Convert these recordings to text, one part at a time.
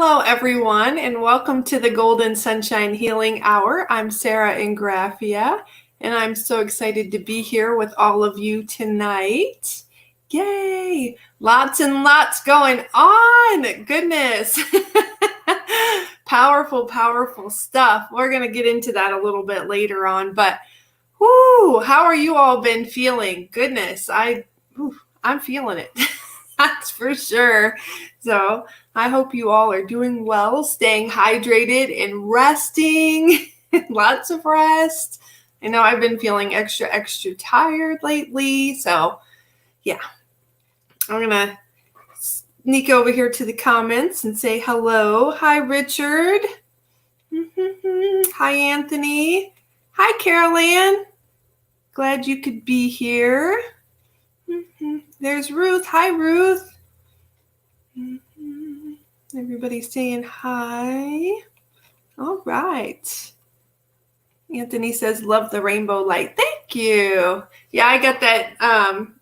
Hello, everyone, and welcome to the Golden Sunshine Healing Hour. I'm Sarah Ingraffia, and I'm so excited to be here with all of you tonight. Yay! Lots and lots going on. Goodness. Powerful, powerful stuff. We're going to get into that a little bit later on, but whoo, how are you all been feeling? Goodness, I'm feeling it. That's for sure. So I hope you all are doing well, staying hydrated and resting. Lots of rest. I know I've been feeling extra tired lately. So yeah, I'm going to sneak over here to the comments and say hello. Hi, Richard. Hi, Anthony. Hi, Carol Ann. Glad you could be here. There's Ruth. Hi, Ruth. Everybody's saying hi. All right. Anthony says, love the rainbow light. Thank you. Yeah, I got that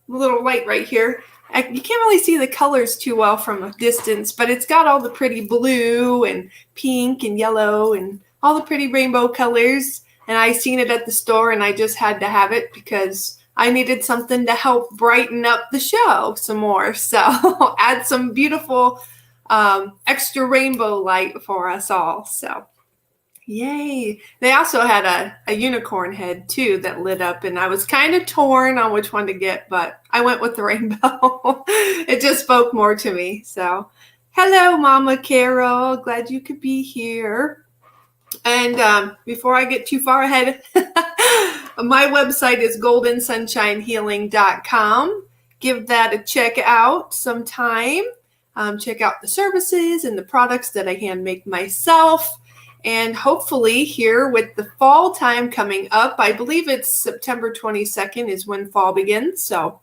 little light right here. You can't really see the colors too well from a distance, but it's got all the pretty blue and pink and yellow and all the pretty rainbow colors. And I seen it at the store and I just had to have it because I needed something to help brighten up the show some more. So add some beautiful extra rainbow light for us all. So yay. They also had a unicorn head too that lit up, and I was kind of torn on which one to get, but I went with the rainbow. It just spoke more to me. So hello, Mama Carol. Glad you could be here. And before I get too far ahead, my website is goldensunshinehealing.com. Give that a check out sometime. Check out the services and the products that I hand make myself. And hopefully here with the fall time coming up, I believe it's September 22nd is when fall begins. So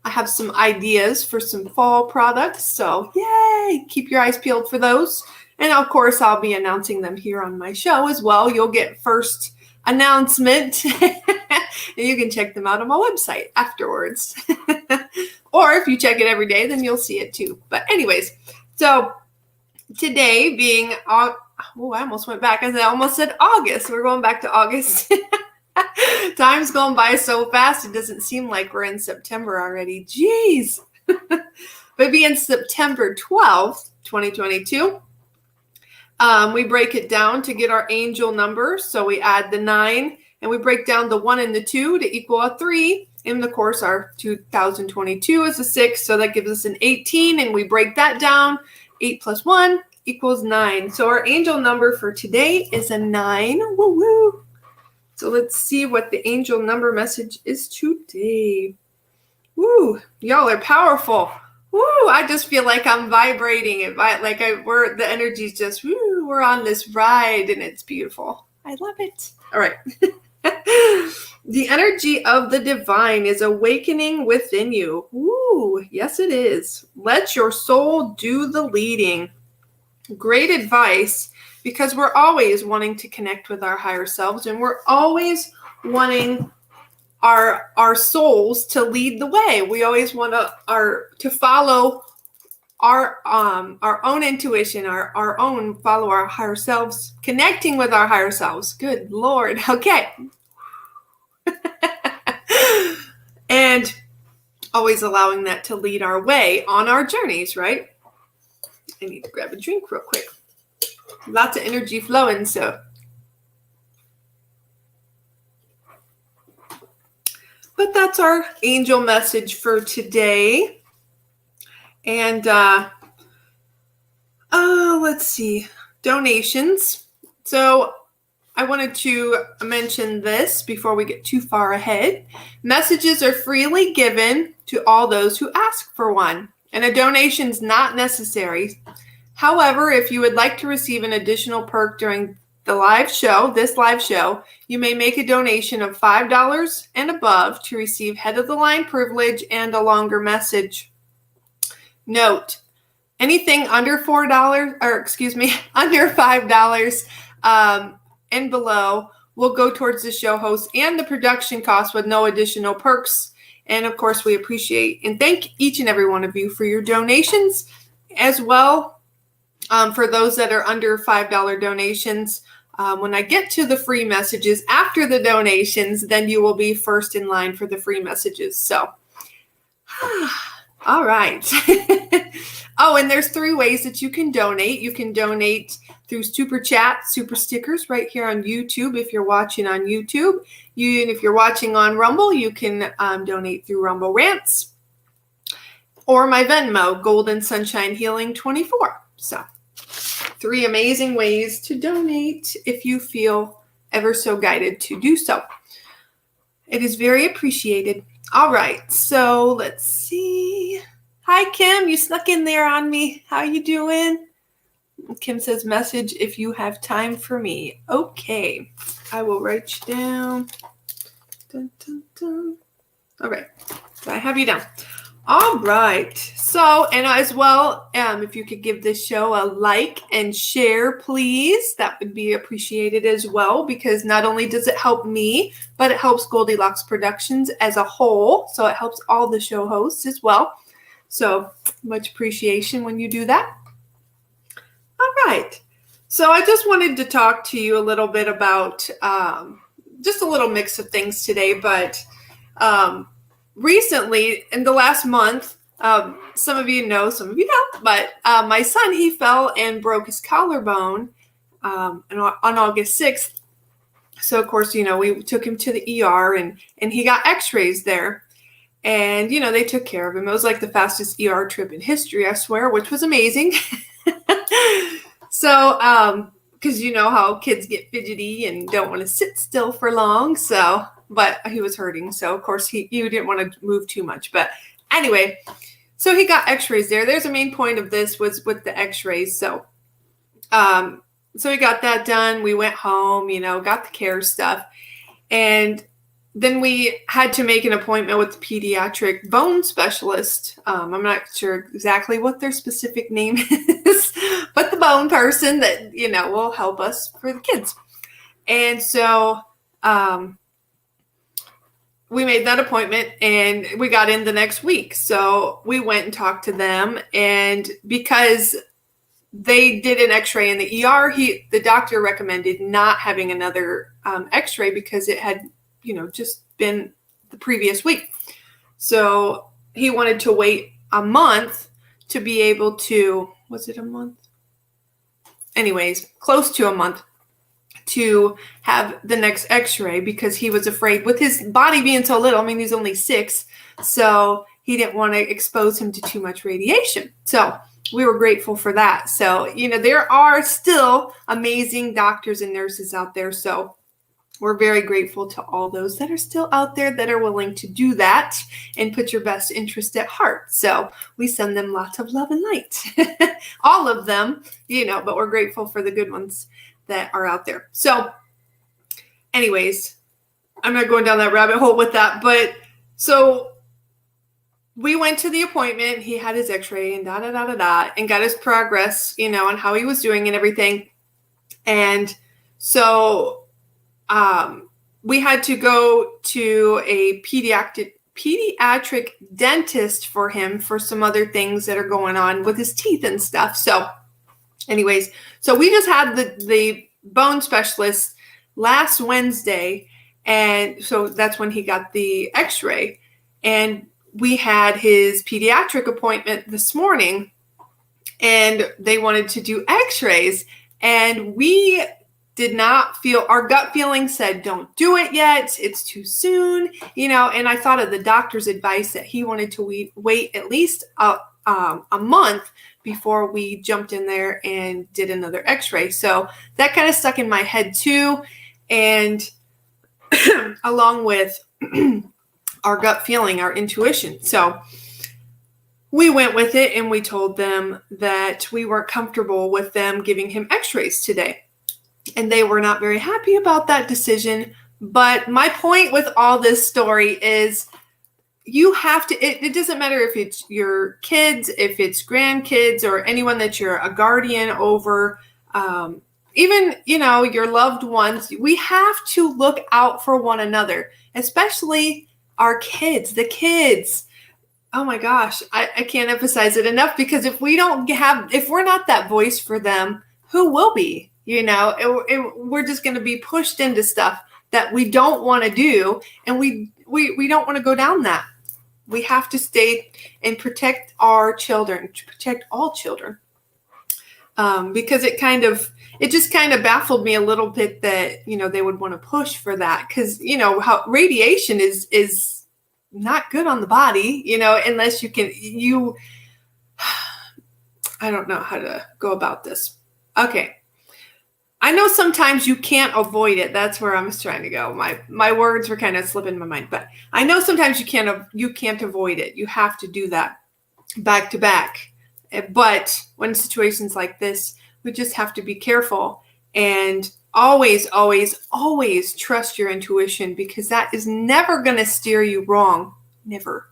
I have some ideas for some fall products. So yay, keep your eyes peeled for those. And of course, I'll be announcing them here on my show as well. You'll get first announcement. And you can check them out on my website afterwards. Or if you check it every day, then you'll see it too. But anyways, so today being, I almost went back. I almost said August. We're going back to August. Time's going by so fast, it doesn't seem like we're in September already. Jeez. But being September 12th, 2022, we break it down to get our angel number. So we add the 9 and we break down the 1 and the 2 to equal a 3. And of course, our 2022 is a 6. So that gives us an 18. And we break that down. 8 plus 1 equals 9. So our angel number for today is a 9. Woo woo. So let's see what the angel number message is today. Woo, y'all are powerful. Woo, I just feel like I'm vibrating it, the energy's just, woo, we're on this ride and it's beautiful. I love it. All right. The energy of the divine is awakening within you. Woo, yes it is. Let your soul do the leading. Great advice, because we're always wanting to connect with our higher selves, and we're always wanting our souls to lead the way. We always want to follow our own intuition, follow our higher selves, connecting with our higher selves. Good Lord. Okay. And always allowing that to lead our way on our journeys, right? I need to grab a drink real quick. Lots of energy flowing, so. But that's our angel message for today. And let's see, donations. So I wanted to mention this before we get too far ahead. Messages are freely given to all those who ask for one, and a donation is not necessary. However, if you would like to receive an additional perk during this live show, you may make a donation of $5 and above to receive head of the line privilege and a longer message. Note, anything under under $5 and below will go towards the show host and the production costs with no additional perks. And of course, we appreciate and thank each and every one of you for your donations as well For those that are under $5 donations, when I get to the free messages after the donations, then you will be first in line for the free messages. So, all right. Oh, and there's 3 ways that you can donate. You can donate through Super Chat, Super Stickers right here on YouTube if you're watching on YouTube. And if you're watching on Rumble, you can donate through Rumble Rants or my Venmo, Golden Sunshine Healing 24. So 3 amazing ways to donate if you feel ever so guided to do so. It is very appreciated. All right, so let's see. Hi, Kim. You snuck in there on me. How you doing? Kim says, message if you have time for me. Okay, I will write you down. Dun, dun, dun. All right, so I have you down. All right. So, and as well, if you could give this show a like and share, please, that would be appreciated as well, because not only does it help me, but it helps Goldylocks Productions as a whole. So it helps all the show hosts as well. So much appreciation when you do that. All right. So I just wanted to talk to you a little bit about just a little mix of things today, but recently, in the last month, some of you know, some of you don't, but my son, he fell and broke his collarbone on August 6th. So, of course, we took him to the ER and he got x-rays there. And, they took care of him. It was like the fastest ER trip in history, I swear, which was amazing. So, because you know how kids get fidgety and don't want to sit still for long. So, but he was hurting. So, of course, he didn't want to move too much. But anyway, so he got x-rays there. There's a main point of this was with the x-rays. So, so we got that done. We went home, got the care stuff. And then we had to make an appointment with the pediatric bone specialist. I'm not sure exactly what their specific name is, but the bone person that, will help us for the kids. And so we made that appointment and we got in the next week. So we went and talked to them. And because they did an x-ray in the ER, the doctor recommended not having another x-ray because it had just been the previous week. So he wanted to wait a month to be able to, was it a month? Anyways, close to a month to have the next x-ray because he was afraid with his body being so little. I mean, he's only 6. So he didn't want to expose him to too much radiation. So we were grateful for that. So, there are still amazing doctors and nurses out there. So we're very grateful to all those that are still out there that are willing to do that and put your best interest at heart. So we send them lots of love and light. All of them, but we're grateful for the good ones that are out there. So anyways, I'm not going down that rabbit hole with that. But so we went to the appointment. He had his x-ray and and got his progress, on how he was doing and everything. And so we had to go to a pediatric dentist for him for some other things that are going on with his teeth and stuff. So anyways, so we just had the bone specialist last Wednesday. And so that's when he got the x-ray. And we had his pediatric appointment this morning and they wanted to do x-rays. And we did not feel, our gut feeling said, don't do it yet. It's too soon, and I thought of the doctor's advice that he wanted to wait at least a month before we jumped in there and did another x-ray. So that kind of stuck in my head too. And along with our gut feeling, our intuition. So we went with it and we told them that we weren't comfortable with them giving him x-rays today. And they were not very happy about that decision. But my point with all this story is you have to, it doesn't matter if it's your kids, if it's grandkids, or anyone that you're a guardian over, even, your loved ones. We have to look out for one another, especially our kids, the kids. oh my gosh, I can't emphasize it enough, because if we're not that voice for them, who will be? We're just going to be pushed into stuff that we don't want to do. And we don't want to go down that. We have to stay and protect our children, to protect all children. Because it just kind of baffled me a little bit that, they would want to push for that. Because, how radiation is not good on the body, unless I don't know how to go about this. Okay. I know sometimes you can't avoid it. That's where I was trying to go. My words were kind of slipping my mind, but I know sometimes you can't avoid it. You have to do that back to back. But when situations like this, we just have to be careful and always, always, always trust your intuition, because that is never going to steer you wrong. Never.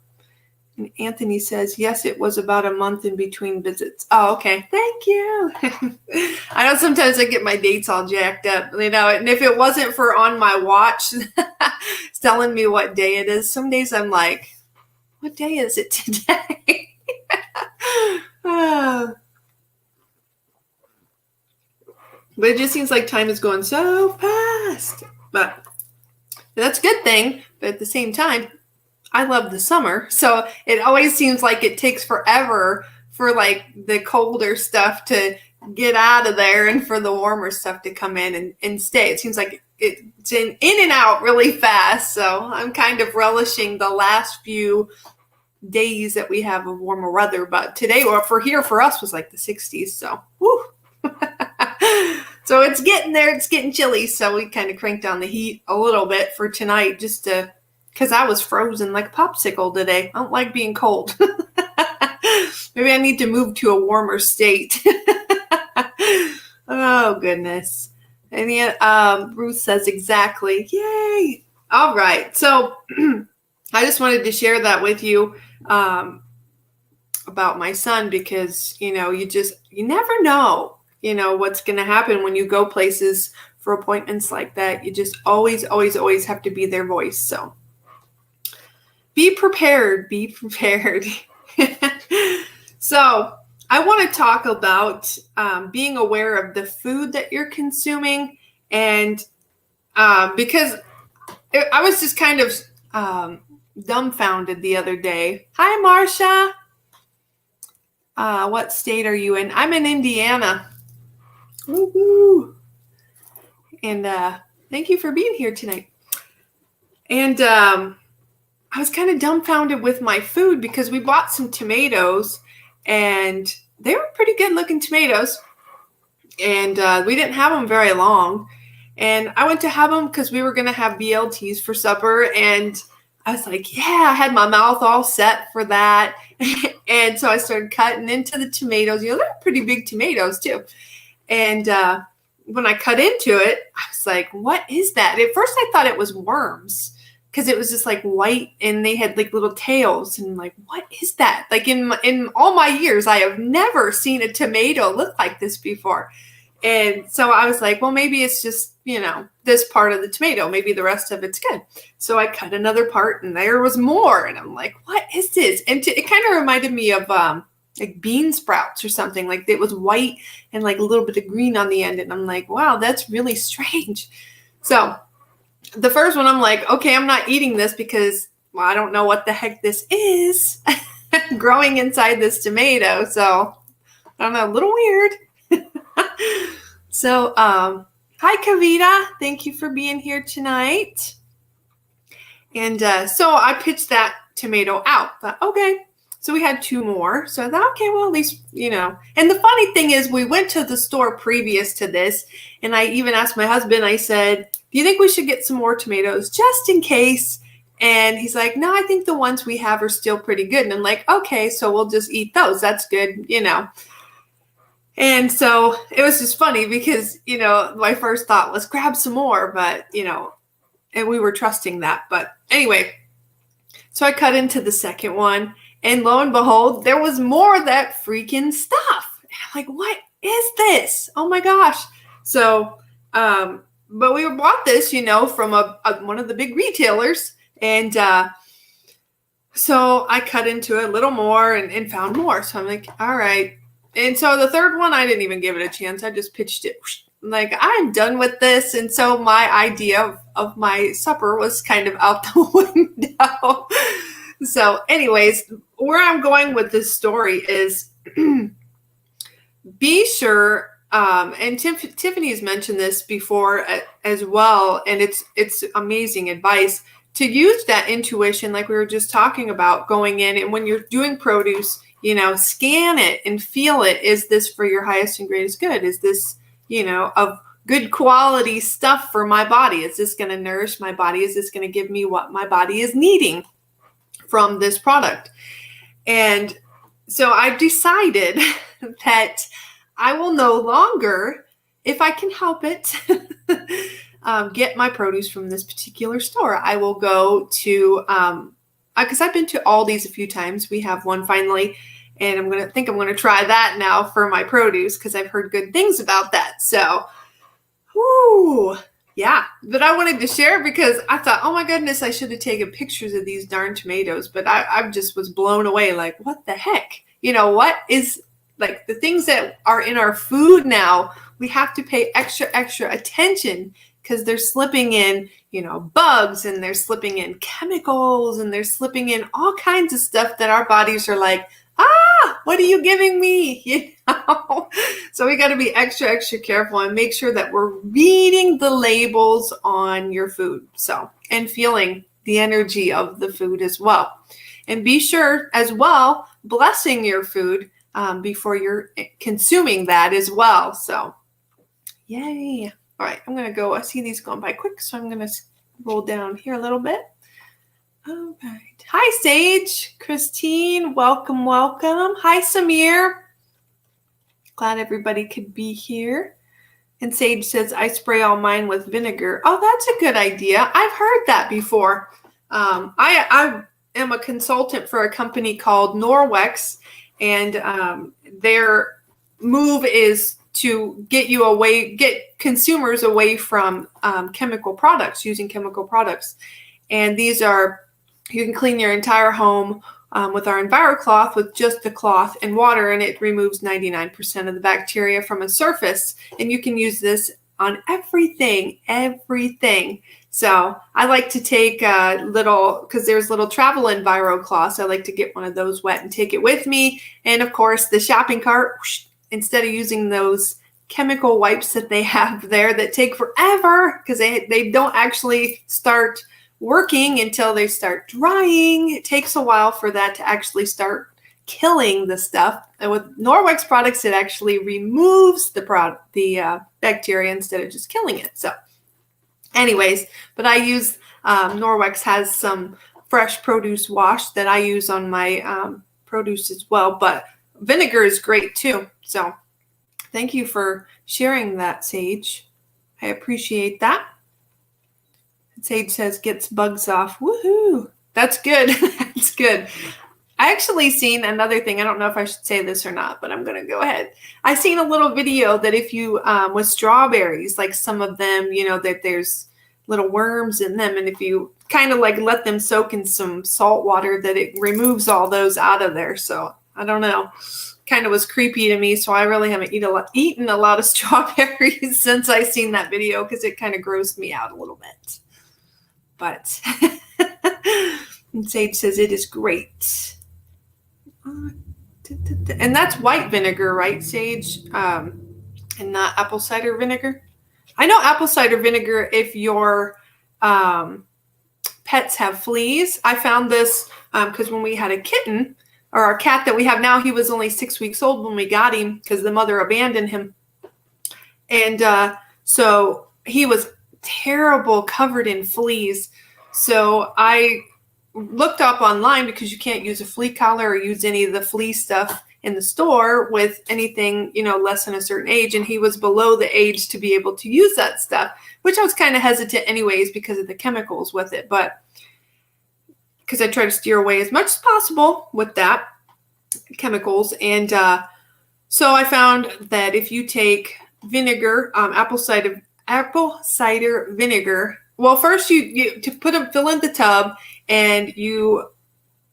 And Anthony says, yes, it was about a month in between visits. Oh, okay. Thank you. I know sometimes I get my dates all jacked up, and if it wasn't for on my watch telling me what day it is, some days I'm like, what day is it today? But it just seems like time is going so fast. But that's a good thing. But at the same time, I love the summer. So it always seems like it takes forever for like the colder stuff to get out of there and for the warmer stuff to come in and stay. It seems like it's in and out really fast. So I'm kind of relishing the last few days that we have of warmer weather. But today, or for us, was like the 60s. So, woo. So it's getting there. It's getting chilly. So we kind of cranked down the heat a little bit for tonight, because I was frozen like a popsicle today. I don't like being cold. Maybe I need to move to a warmer state. Oh, goodness. And yet, Ruth says exactly. Yay. All right. So I just wanted to share that with you about my son, because, you never know, what's going to happen when you go places for appointments like that. You just always, always, always have to be their voice. So be prepared. Be prepared. So I want to talk about being aware of the food that you're consuming. And because I was just kind of dumbfounded the other day. Hi, Marcia. What state are you in? I'm in Indiana. Woo-hoo. And thank you for being here tonight. And I was kind of dumbfounded with my food, because we bought some tomatoes, and they were pretty good looking tomatoes. And we didn't have them very long. And I went to have them because we were going to have BLTs for supper. And I was like, yeah, I had my mouth all set for that. And so I started cutting into the tomatoes. They're pretty big tomatoes too. And when I cut into it, I was like, what is that? At first I thought it was worms, because it was just like white and they had like little tails. And I'm like, what is that? Like in all my years, I have never seen a tomato look like this before. And so I was like, well, maybe it's just, this part of the tomato. Maybe the rest of it's good. So I cut another part, and there was more. And I'm like, what is this? And it kind of reminded me of like bean sprouts or something. Like it was white and like a little bit of green on the end. And I'm like, wow, that's really strange. So the first one, I'm like, okay, I'm not eating this because, well, I don't know what the heck this is growing inside this tomato. So I don't know, a little weird. So, hi, Kavita. Thank you for being here tonight. And so I pitched that tomato out. Thought, okay. So we had two more. So I thought, okay, well, at least, And the funny thing is, we went to the store previous to this, and I even asked my husband, I said, do you think we should get some more tomatoes just in case? And he's like, no, I think the ones we have are still pretty good. And I'm like, okay, so we'll just eat those. That's good, And so it was just funny because, my first thought was grab some more, but, and we were trusting that. But anyway, so I cut into the second one, and lo and behold, there was more of that freaking stuff. And I'm like, what is this? Oh my gosh. So, but we bought this, from one of the big retailers, and So I cut into it a little more and found more. So I'm like, all right. And so the third one, I didn't even give it a chance. I just pitched it. Like, I'm done with this. And so my idea of my supper was kind of out the window. So anyways, where I'm going with this story is be sure, and Tiffany's mentioned this before as well, and it's amazing advice to use that intuition, like we were just talking about, going in and when you're doing produce, scan it and feel it. Is this for your highest and greatest good? Is this, of good quality stuff for my body? Is this going to nourish my body? Is this going to give me what my body is needing from this product? And so I decided that I will no longer, if I can help it, get my produce from this particular store. I will go to, because I've been to Aldi's a few times. We have one finally, and I'm going to try that now for my produce because I've heard good things about that. So, whoo. Yeah, but I wanted to share because I thought, oh my goodness, I should have taken pictures of these darn tomatoes. But I just was blown away. Like, what the heck? What is, like, the things that are in our food now, we have to pay extra attention because they're slipping in, bugs, and they're slipping in chemicals, and they're slipping in all kinds of stuff that our bodies are like, what are you giving me? So we got to be extra careful and make sure that we're reading the labels on your food. So, and feeling the energy of the food as well. And be sure as well, blessing your food before you're consuming that as well. So, yay. All right, I'm going to go. I see these going by quick, so I'm going to roll down here a little bit. All right. Hi, Sage. Christine, welcome. Hi, Samir. Glad everybody could be here. And Sage says, I spray all mine with vinegar. Oh, that's a good idea. I've heard that before. I am a consultant for a company called Norwex, and their move is to get consumers away from chemical products, using chemical products. And these are, you can clean your entire home with our EnviroCloth with just the cloth and water, and it removes 99% of the bacteria from a surface. And you can use this on everything. So I like to take because there's little travel EnviroCloths. I like to get one of those wet and take it with me. And of course, the shopping cart, instead of using those chemical wipes that they have there that take forever because they don't actually start working until they start drying. It takes a while for that to actually start killing the stuff. And with Norwex products, it actually removes the bacteria instead of just killing it. So anyways, but I use, Norwex has some fresh produce wash that I use on my produce as well, but vinegar is great too. So thank you for sharing that, Sage. I appreciate that. Sage says, gets bugs off. Woohoo! That's good. That's good. I actually seen another thing. I don't know if I should say this or not, but I'm going to go ahead. I seen a little video that if you, with strawberries, like some of them, that there's little worms in them. And if you kind of like let them soak in some salt water, that it removes all those out of there. So I don't know. Kind of was creepy to me. So I really haven't eaten a lot of strawberries since I seen that video because it kind of grossed me out a little bit. But Sage says it is great. And that's white vinegar, right, Sage? And not apple cider vinegar? I know apple cider vinegar if your pets have fleas. I found this because when we had a kitten, or our cat that we have now, he was only 6 weeks old when we got him because the mother abandoned him. And so he was terrible, covered in fleas. So I looked up online because you can't use a flea collar or use any of the flea stuff in the store with anything, less than a certain age. And he was below the age to be able to use that stuff, which I was kind of hesitant anyways because of the chemicals with it. But because I try to steer away as much as possible with that chemicals. And so I found that if you take vinegar, apple cider vinegar. Well, first you fill in the tub and you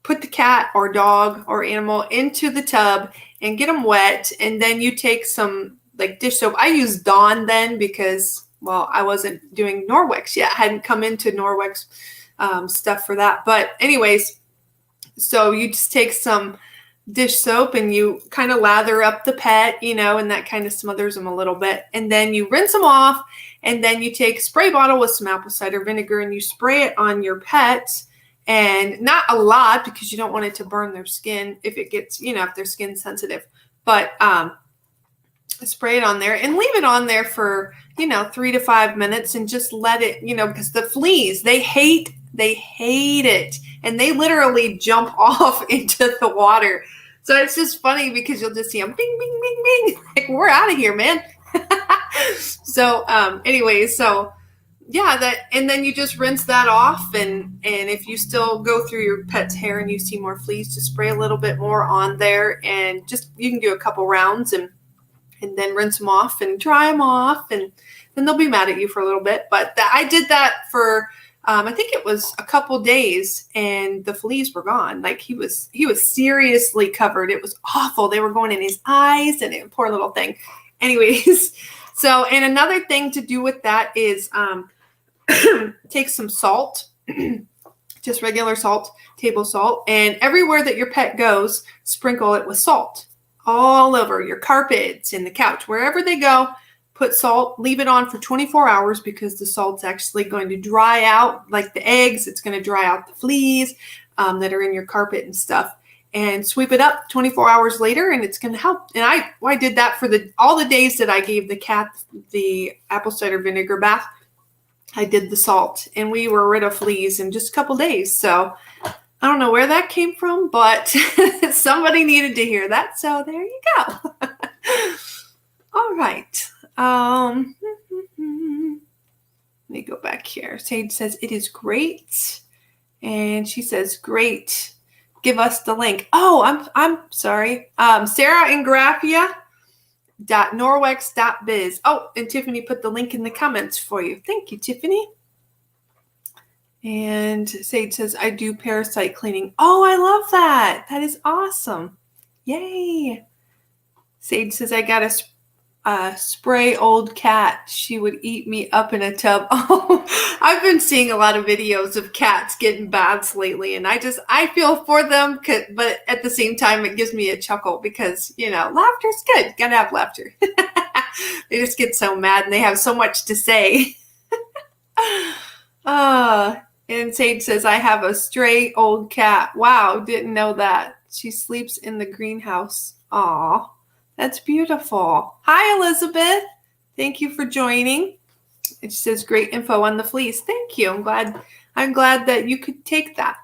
put the cat or dog or animal into the tub and get them wet. And then you take some like dish soap. I use Dawn then because, well, I wasn't doing Norwex yet. I hadn't come into Norwex stuff for that. But anyways, so you just take some dish soap and you kind of lather up the pet, and that kind of smothers them a little bit. And then you rinse them off, and then you take a spray bottle with some apple cider vinegar and you spray it on your pet. And not a lot because you don't want it to burn their skin if it gets, if their skin's sensitive. But spray it on there and leave it on there for, 3 to 5 minutes and just let it, because the fleas, they hate it. And they literally jump off into the water. So it's just funny because you'll just see them bing, bing, bing, bing. Like, we're out of here, man. So yeah, and then you just rinse that off. And if you still go through your pet's hair and you see more fleas, just spray a little bit more on there. And just, you can do a couple rounds and then rinse them off and dry them off. And then they'll be mad at you for a little bit. But I did that for I think it was a couple days and the fleas were gone. Like he was seriously covered. It was awful. They were going in his eyes and poor little thing. Anyways, so, and another thing to do with that is take some salt, just regular salt, table salt, and everywhere that your pet goes, sprinkle it with salt all over your carpets and the couch, wherever they go. Put salt, leave it on for 24 hours because the salt's actually going to dry out like the eggs. It's going to dry out the fleas that are in your carpet and stuff. And sweep it up 24 hours later and it's going to help. And I did that for all the days that I gave the cat the apple cider vinegar bath. I did the salt and we were rid of fleas in just a couple days. So I don't know where that came from, but somebody needed to hear that. So there you go. All right. Let me go back here. Sage says it is great. And she says, great. Give us the link. Oh, I'm sorry. Sarah Ingraffia .norwex.biz. Oh, and Tiffany put the link in the comments for you. Thank you, Tiffany. And Sage says, I do parasite cleaning. Oh, I love that. That is awesome. Yay. Sage says, I got a spray old cat. She would eat me up in a tub. Oh, I've been seeing a lot of videos of cats getting baths lately, and I feel for them, but at the same time, it gives me a chuckle because, laughter's good. Gotta have laughter. They just get so mad and they have so much to say. And Sage says, I have a stray old cat. Wow, didn't know that. She sleeps in the greenhouse. Aw. That's beautiful. Hi, Elizabeth. Thank you for joining. It says great info on the fleas. Thank you. I'm glad that you could take that.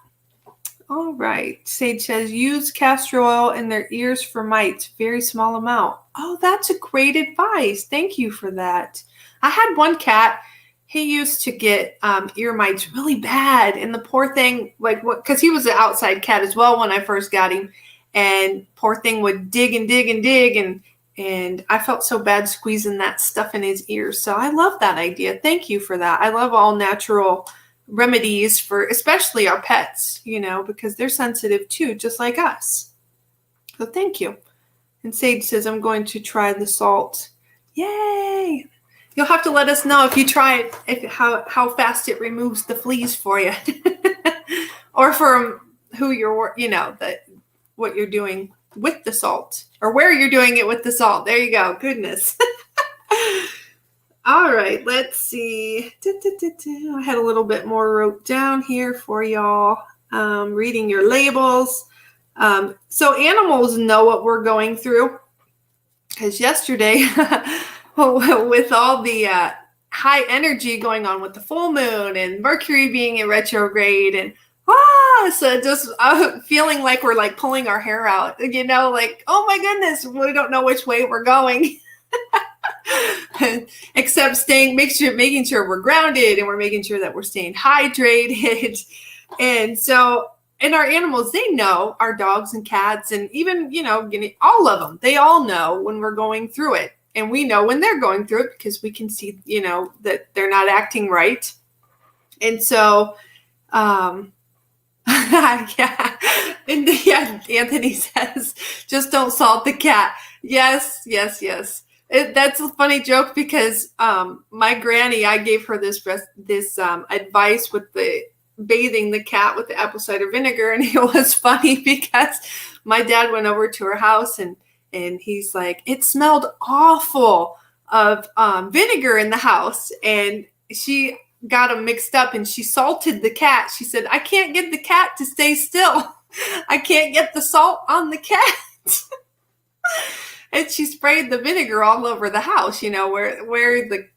All right. Sage says use castor oil in their ears for mites. Very small amount. Oh, that's a great advice. Thank you for that. I had one cat. He used to get ear mites really bad. And the poor thing, because he was an outside cat as well when I first got him. And poor thing would dig and dig and dig. And I felt so bad squeezing that stuff in his ears. So I love that idea. Thank you for that. I love all natural remedies for especially our pets, because they're sensitive too, just like us. So thank you. And Sage says, I'm going to try the salt. Yay. You'll have to let us know if you try it, how fast it removes the fleas for you. Or from who you're, what you're doing with the salt or where you're doing it with the salt. There you go. Goodness. All right. Let's see. I had a little bit more wrote down here for y'all. Reading your labels. So animals know what we're going through because yesterday with all the high energy going on with the full moon and Mercury being in retrograde and so just feeling like we're like pulling our hair out, like, oh my goodness, we don't know which way we're going. Except making sure we're grounded and we're making sure that we're staying hydrated. And so, and our animals, they know, our dogs and cats and even, all of them, they all know when we're going through it. And we know when they're going through it because we can see, that they're not acting right. And so, Yeah. And yeah, Anthony says, just don't salt the cat. Yes, yes, yes. That's a funny joke because my granny, I gave her this advice with the bathing the cat with the apple cider vinegar, and it was funny because my dad went over to her house and he's like, it smelled awful of vinegar in the house, and she got them mixed up and she salted the cat. She said, I can't get the cat to stay still. I can't get the salt on the cat. And she sprayed the vinegar all over the house, where the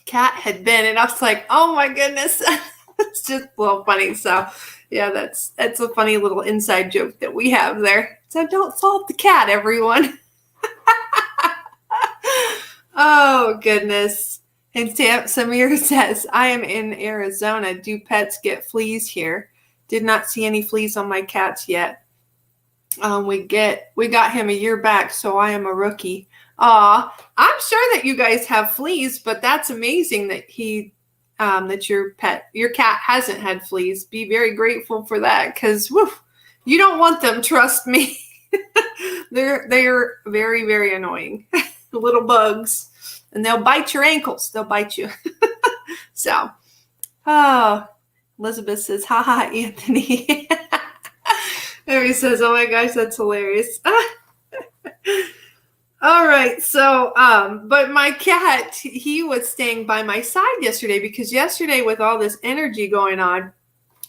cat had been. And I was like, oh my goodness. It's just a little funny. So yeah, that's a funny little inside joke that we have there. So don't salt the cat, everyone. Oh goodness. And Samir says, I am in Arizona. Do pets get fleas here? Did not see any fleas on my cats yet. We got him a year back, so I am a rookie. I'm sure that you guys have fleas, but that's amazing that that your cat hasn't had fleas. Be very grateful for that, because you don't want them, trust me. They're very, very annoying. Little bugs. And they'll bite your ankles. They'll bite you. So, Elizabeth says, haha, Anthony. Mary says, oh my gosh, that's hilarious. All right. So, but my cat, he was staying by my side yesterday, because yesterday with all this energy going on,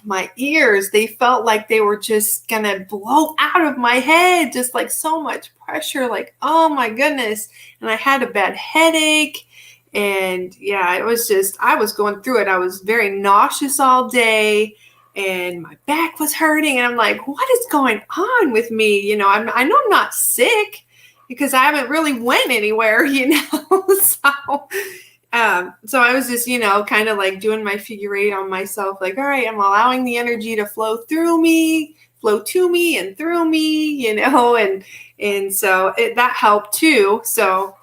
my ears, they felt like they were just going to blow out of my head. Just like so much pressure, like, oh my goodness. And I had a bad headache. And yeah, it was just, I was going through it. I was very nauseous all day and my back was hurting. And I'm like, what is going on with me? I know I'm not sick because I haven't really went anywhere, So I was just, kind of like doing my figure eight on myself. Like, all right, I'm allowing the energy to flow to me and through me, and so that helped too. So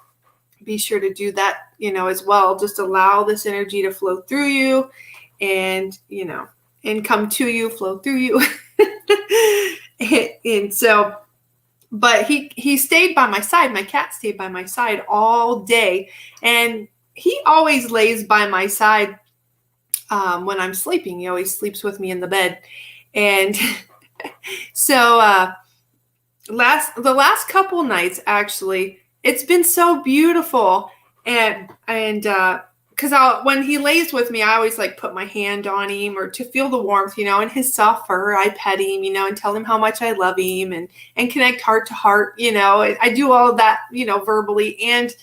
be sure to do that, as well. Just allow this energy to flow through you and, and come to you, flow through you. And so, but he stayed by my side. My cat stayed by my side all day. And he always lays by my side when I'm sleeping. He always sleeps with me in the bed. And so the last couple nights, actually, it's been so beautiful. And because when he lays with me, I always like put my hand on him or to feel the warmth, and his soft fur. I pet him, and tell him how much I love him and connect heart to heart. I do all of that, verbally and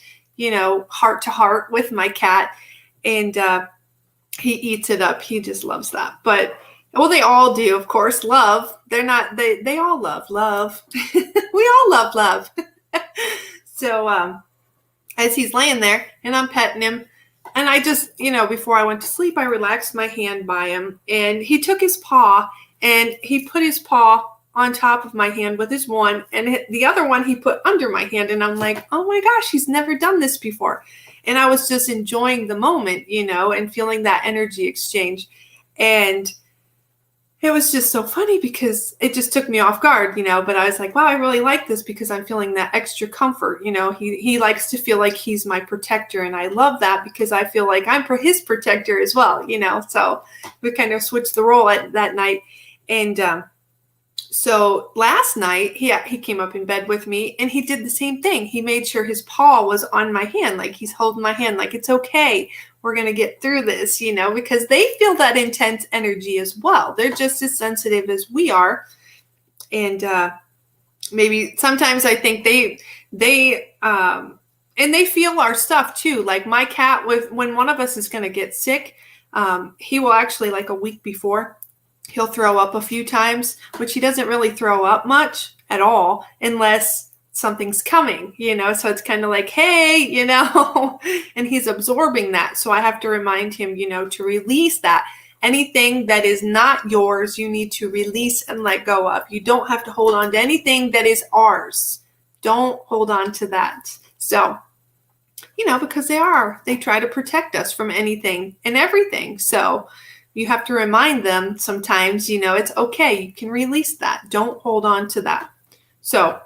heart to heart with my cat, and he eats it up. He just loves that. But they all do, of course. Love. They all love. We all love. So as he's laying there and I'm petting him, and I just, before I went to sleep, I relaxed my hand by him, and he took his paw and he put his paw on top of my hand with his one, and the other one he put under my hand. And I'm like, oh my gosh, he's never done this before. And I was just enjoying the moment, and feeling that energy exchange. And it was just so funny because it just took me off guard, but I was like, wow, I really like this because I'm feeling that extra comfort. He likes to feel like he's my protector. And I love that because I feel like I'm his protector as well, so we kind of switched the role that night. And, so last night, he came up in bed with me and he did the same thing. He made sure his paw was on my hand, like he's holding my hand, like it's okay. We're going to get through this, because they feel that intense energy as well. They're just as sensitive as we are. And maybe sometimes I think they feel our stuff too. Like my cat, when one of us is going to get sick, he will actually, like a week before, he'll throw up a few times, which he doesn't really throw up much at all unless something's coming, so it's kind of like, hey, and he's absorbing that. So I have to remind him, to release that. Anything that is not yours, you need to release and let go of. You don't have to hold on to anything that is ours. Don't hold on to that. So, because they try to protect us from anything and everything. So, you have to remind them sometimes, it's okay. You can release that. Don't hold on to that. So,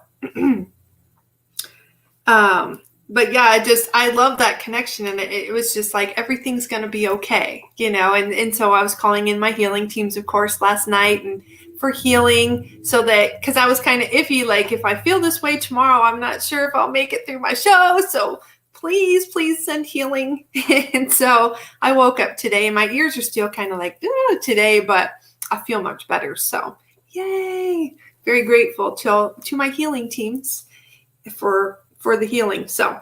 but yeah, I love that connection. And it was just like, everything's going to be okay, and so I was calling in my healing teams, of course, last night and for healing, so that, because I was kind of iffy, like, if I feel this way tomorrow, I'm not sure if I'll make it through my show. So please send healing. And so I woke up today and my ears are still kind of like today, but I feel much better. So yay. Very grateful to my healing teams for the healing. So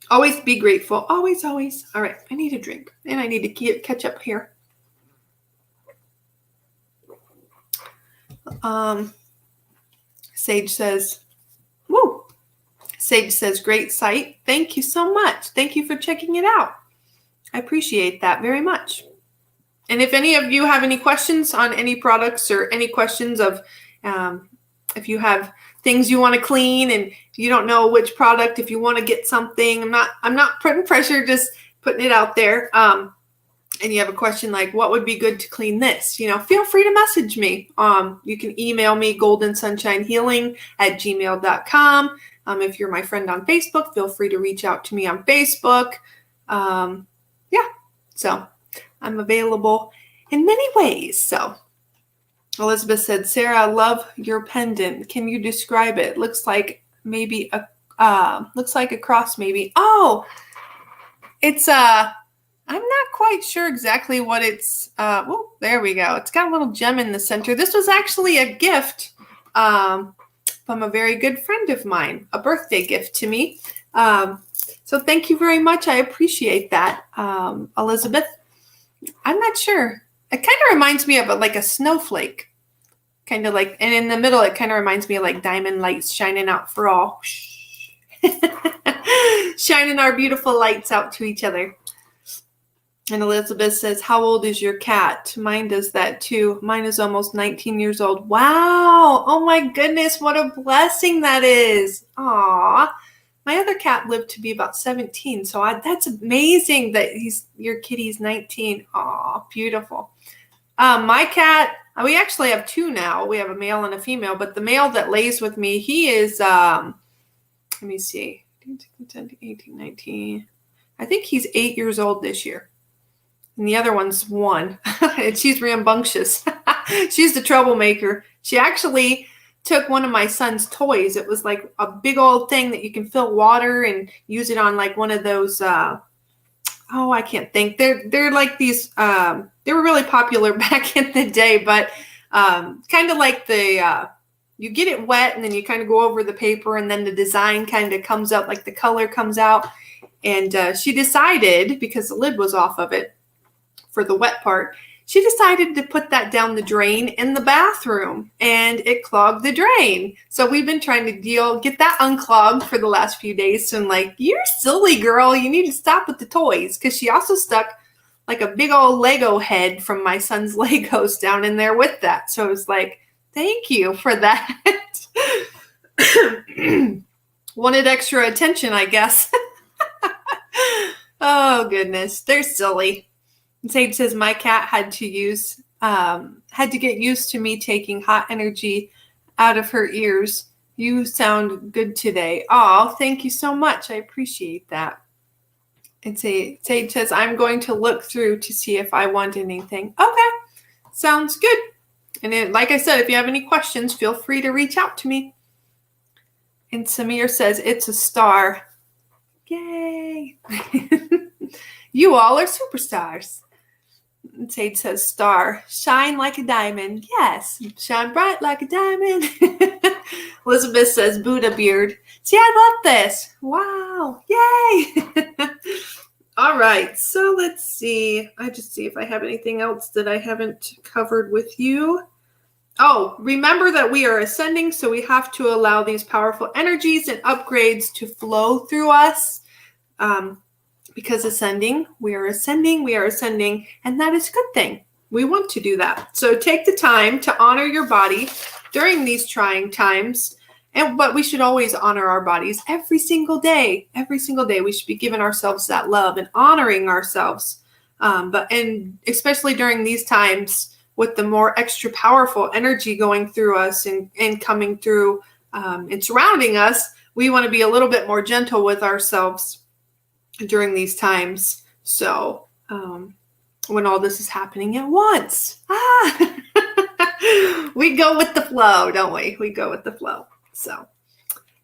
always be grateful. Always. All right. I need a drink and I need to catch up here. Sage says, woo. Sage says, great site. Thank you so much. Thank you for checking it out. I appreciate that very much. And if any of you have any questions on any products or any questions of if you have things you want to clean and you don't know which product, if you want to get something, I'm not putting pressure, just putting it out there. And you have a question like, what would be good to clean this? Feel free to message me. You can email me goldensunshinehealing@gmail.com. If you're my friend on Facebook, feel free to reach out to me on Facebook. So I'm available in many ways. So Elizabeth said, Sarah, I love your pendant. Can you describe it? Looks like maybe a cross maybe. Oh, it's I'm not quite sure exactly what it's, there we go. It's got a little gem in the center. This was actually a gift from a very good friend of mine, a birthday gift to me. So thank you very much. I appreciate that, Elizabeth. I'm not sure. It kind of reminds me of like a snowflake. Kind of like, and in the middle, it kind of reminds me of like diamond lights shining out for all. Shining our beautiful lights out to each other. And Elizabeth says, how old is your cat? Mine does that too. Mine is almost 19 years old. Wow. Oh my goodness. What a blessing that is. Aw. My other cat lived to be about 17. So that's amazing that your kitty's 19. Aw, beautiful. My cat, we actually have two now. We have a male and a female, but the male that lays with me, he is, let me see, 18, 19. I think he's 8 years old this year. And the other one's 1. And she's rambunctious. She's the troublemaker. She actually took one of my son's toys. It was like a big old thing that you can fill water and use it on like one of those, I can't think. They're like these, they were really popular back in the day, but kind of like you get it wet and then you kind of go over the paper and then the design kind of comes up, like the color comes out. And she decided, because the lid was off of it for the wet part, she decided to put that down the drain in the bathroom and it clogged the drain. So we've been trying to get that unclogged for the last few days. So I'm like, you're silly girl. You need to stop with the toys. Because she also stuck like a big old Lego head from my son's Legos down in there with that. So it was like, thank you for that. Wanted extra attention, I guess. Oh, goodness. They're silly. Sage says, my cat had to get used to me taking hot energy out of her ears. You sound good today. Oh, thank you so much. I appreciate that. And Sage says, I'm going to look through to see if I want anything. Okay. Sounds good. And then, like I said, if you have any questions, feel free to reach out to me. And Samir says, it's a star. Yay. You all are superstars. And Sage says, star, shine like a diamond. Yes, shine bright like a diamond. Elizabeth says, Buddha beard. See, I love this. Wow. Yay. All right. So let's see. I just see if I have anything else that I haven't covered with you. Oh, remember that we are ascending, so we have to allow these powerful energies and upgrades to flow through us. Because we are ascending, and that is a good thing. We want to do that. So take the time to honor your body during these trying times. But we should always honor our bodies every single day. Every single day, we should be giving ourselves that love and honoring ourselves And especially during these times with the more extra powerful energy going through us and coming through and surrounding us, we want to be a little bit more gentle with ourselves during these times. So when all this is happening at once, we go with the flow, don't we? We go with the flow. So,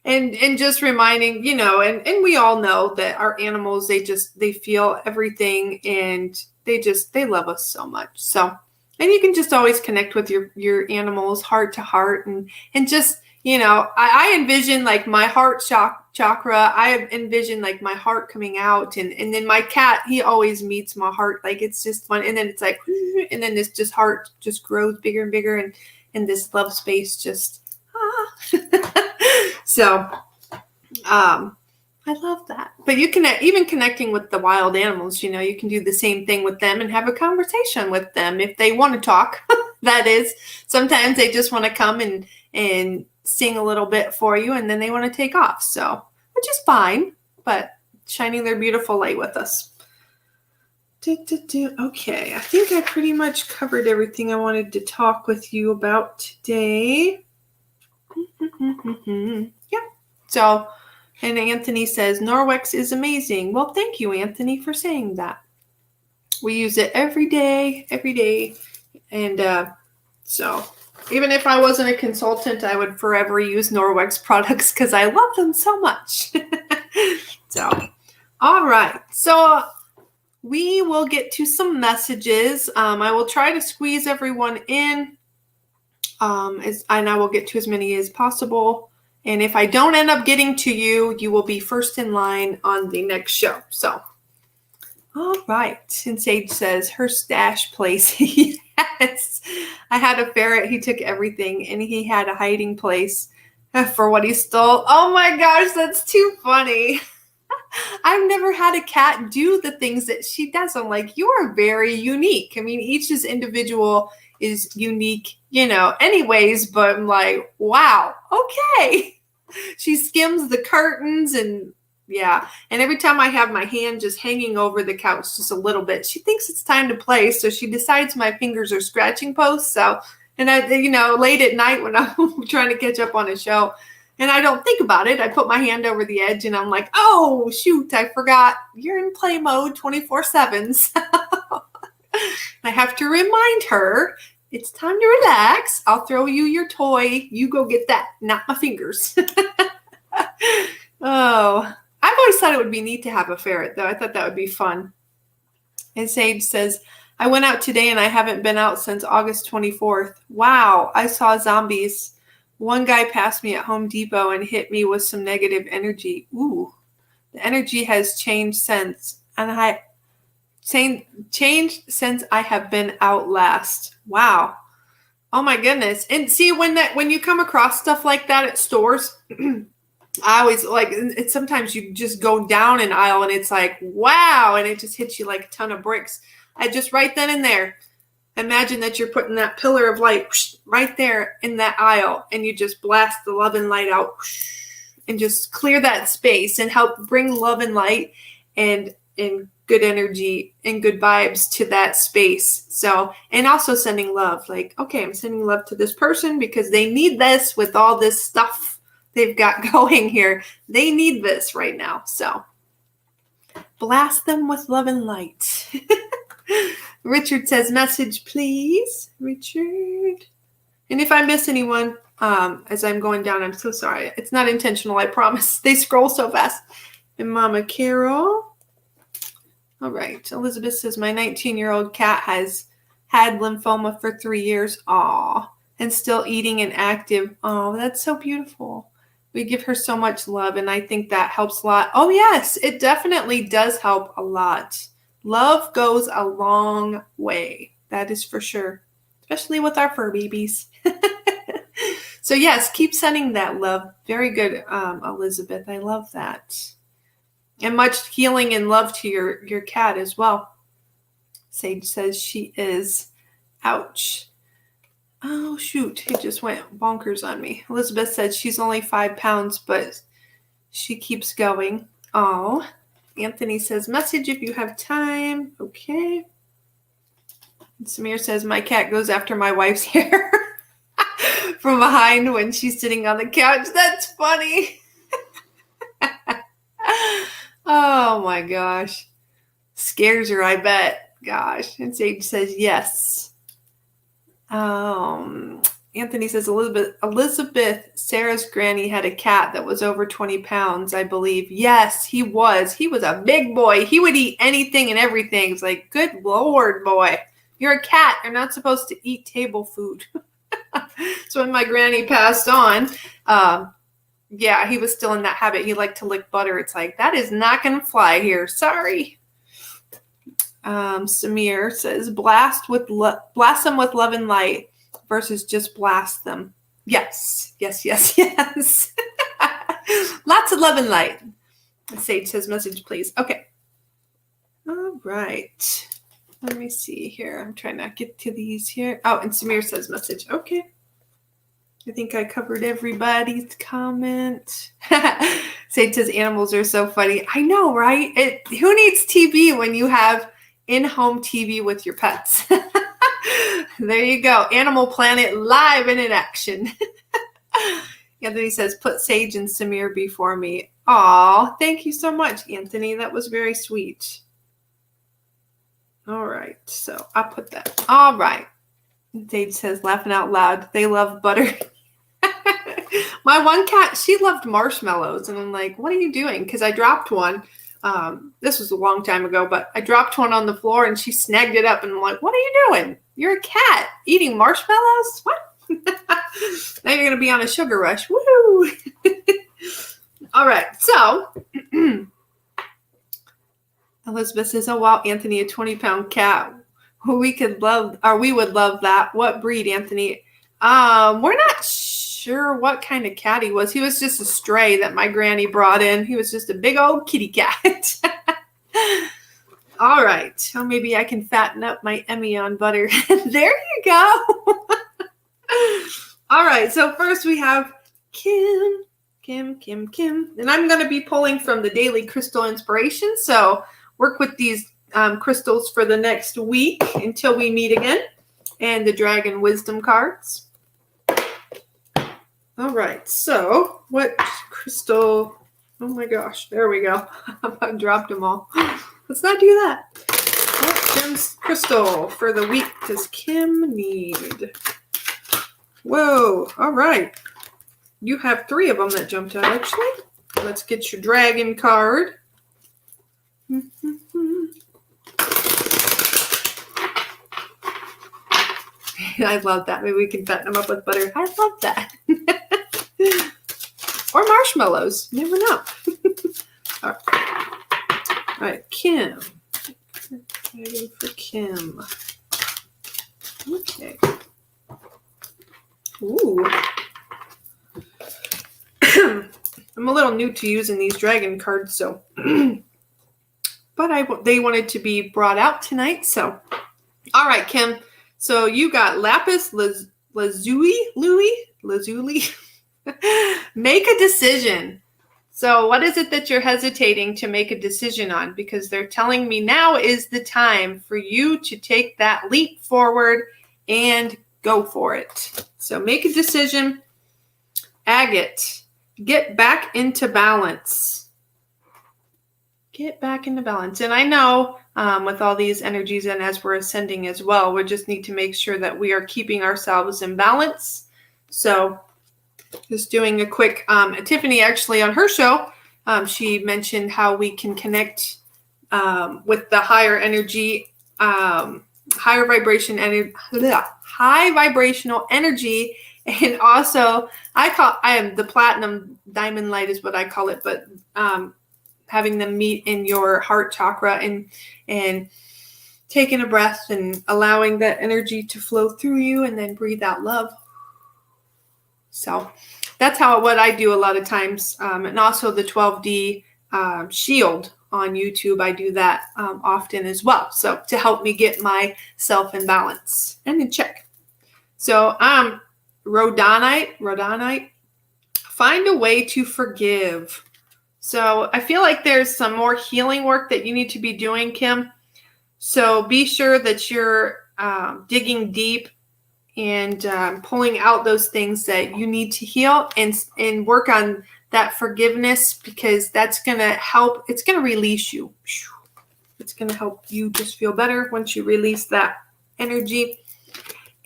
and just reminding, and we all know that our animals, they feel everything, and they love us so much. So, and you can just always connect with your animals heart to heart, and just, I envision like my heart chakra. I envision like my heart coming out, and then my cat, he always meets my heart. Like, it's just fun. And then it's like, and then this just heart just grows bigger and bigger, and this love space just, So, I love that. But you can, even connecting with the wild animals, you can do the same thing with them and have a conversation with them if they want to talk. That is, sometimes they just want to come and sing a little bit for you, and then they want to take off. So, which is fine, but shining their beautiful light with us. Okay, I think I pretty much covered everything I wanted to talk with you about today. Yeah. So, and Anthony says, Norwex is amazing. Well, thank you, Anthony, for saying that. We use it every day. And so even if I wasn't a consultant, I would forever use Norwex products because I love them so much. So, all right. So we will get to some messages. I will try to squeeze everyone in. And I will get to as many as possible. And if I don't end up getting to you, you will be first in line on the next show. So, all right. And Sage says, her stash place. Yes. I had a ferret. He took everything, and he had a hiding place for what he stole. Oh my gosh, that's too funny. I've never had a cat do the things that she does. I'm like, you are very unique. I mean, each is individual, is unique, anyways, but I'm like, wow, okay. She skims the curtains, and yeah. And every time I have my hand just hanging over the couch just a little bit, she thinks it's time to play. So she decides my fingers are scratching posts. So, and I, late at night when I'm trying to catch up on a show, and I don't think about it, I put my hand over the edge, and I'm like, oh, shoot, I forgot. You're in play mode 24/7. So I have to remind her, it's time to relax. I'll throw you your toy. You go get that, not my fingers. Oh, I've always thought it would be neat to have a ferret, though. I thought that would be fun. And Sage says, I went out today and I haven't been out since August 24th. Wow, I saw zombies. One guy passed me at Home Depot and hit me with some negative energy. Ooh, the energy has changed since. And changed since I have been out last. Wow. Oh my goodness. And see, when you come across stuff like that at stores, I always like it. Sometimes you just go down an aisle and it's like, wow. And it just hits you like a ton of bricks. I just right then and there, imagine that you're putting that pillar of light right there in that aisle, and you just blast the love and light out and just clear that space and help bring love and light and good energy and good vibes to that space. So, and also sending love, like, okay, I'm sending love to this person because they need this with all this stuff they've got going here. They need this right now. So blast them with love and light. Richard says, message, please, Richard. And if I miss anyone, as I'm going down, I'm so sorry. It's not intentional, I promise. They scroll so fast. And Mama Carol. All right. Elizabeth says, my 19-year-old cat has had lymphoma for 3 years. Aw. And still eating and active. Oh, that's so beautiful. We give her so much love, and I think that helps a lot. Oh, yes. It definitely does help a lot. Love goes a long way. That is for sure. Especially with our fur babies. So, yes, keep sending that love. Very good, Elizabeth. I love that. And much healing and love to your cat as well. Sage says she is. Ouch. Oh, shoot. It just went bonkers on me. Elizabeth said she's only 5 pounds, but she keeps going. Oh, Anthony says, message if you have time. Okay. And Samir says, my cat goes after my wife's hair from behind when she's sitting on the couch. That's funny. Oh my gosh. Scares her, I bet. Gosh. And Sage says, yes. Anthony says, Elizabeth, Sarah's granny had a cat that was over 20 pounds, I believe. Yes, he was. He was a big boy. He would eat anything and everything. It's like, good Lord, boy. You're a cat. You're not supposed to eat table food. So when my granny passed on, yeah, he was still in that habit. He liked to lick butter. It's like, that is not going to fly here. Sorry. Samir says, blast them with love and light versus just blast them. Yes. Lots of love and light. Sage says, message, please. Okay. All right. Let me see here. I'm trying to get to these here. Oh, and Samir says, message. Okay. I think I covered everybody's comment. Sage says, animals are so funny. I know, right? Who needs TV when you have in-home TV with your pets? There you go. Animal Planet live and in action. Anthony says, put Sage and Samir before me. Aw, thank you so much, Anthony. That was very sweet. All right, so I'll put that. All right. Sage says, laughing out loud, they love butter. My one cat, she loved marshmallows. And I'm like, what are you doing? Because I dropped one. This was a long time ago, but I dropped one on the floor and she snagged it up. And I'm like, what are you doing? You're a cat eating marshmallows? What? Now you're going to be on a sugar rush. Woo! All right. So Elizabeth says, oh, wow, Anthony, a 20-pound cat. We would love that. What breed, Anthony? We're not sure what kind of cat he was. He was just a stray that my granny brought in. He was just a big old kitty cat. All right. Oh, maybe I can fatten up my Emmy on butter. There you go. All right. So first we have Kim. And I'm going to be pulling from the Daily Crystal Inspiration. So work with these crystals for the next week until we meet again. And the Dragon Wisdom cards. All right, so what crystal? Oh my gosh, there we go. I dropped them all. Let's not do that. What gems crystal for the week does Kim need? Whoa, all right. You have 3 of them that jumped out, actually. Let's get your dragon card. I love that. Maybe we can fatten them up with butter. I love that. Or marshmallows. You never know. All right, Kim. Waiting for Kim. Okay. Ooh. I'm a little new to using these dragon cards, so. But they wanted to be brought out tonight, so. All right, Kim. So you got lapis lazuli. Make a decision. So what is it that you're hesitating to make a decision on? Because they're telling me now is the time for you to take that leap forward and go for it. So make a decision. Agate. Get back into balance. Get back into balance. And I know with all these energies and as we're ascending as well, we just need to make sure that we are keeping ourselves in balance. So just doing a quick, Tiffany actually on her show, she mentioned how we can connect with the higher energy, high vibrational energy. And also I am the platinum diamond light is what I call it, but having them meet in your heart chakra and taking a breath and allowing that energy to flow through you and then breathe out love. So that's what I do a lot of times. And also the 12D shield on YouTube. I do that often as well. So to help me get myself in balance and in check. So Rhodanite, find a way to forgive. So I feel like there's some more healing work that you need to be doing, Kim. So be sure that you're digging deep and pulling out those things that you need to heal and work on that forgiveness, because that's going to help. It's going to release you. It's going to help you just feel better once you release that energy.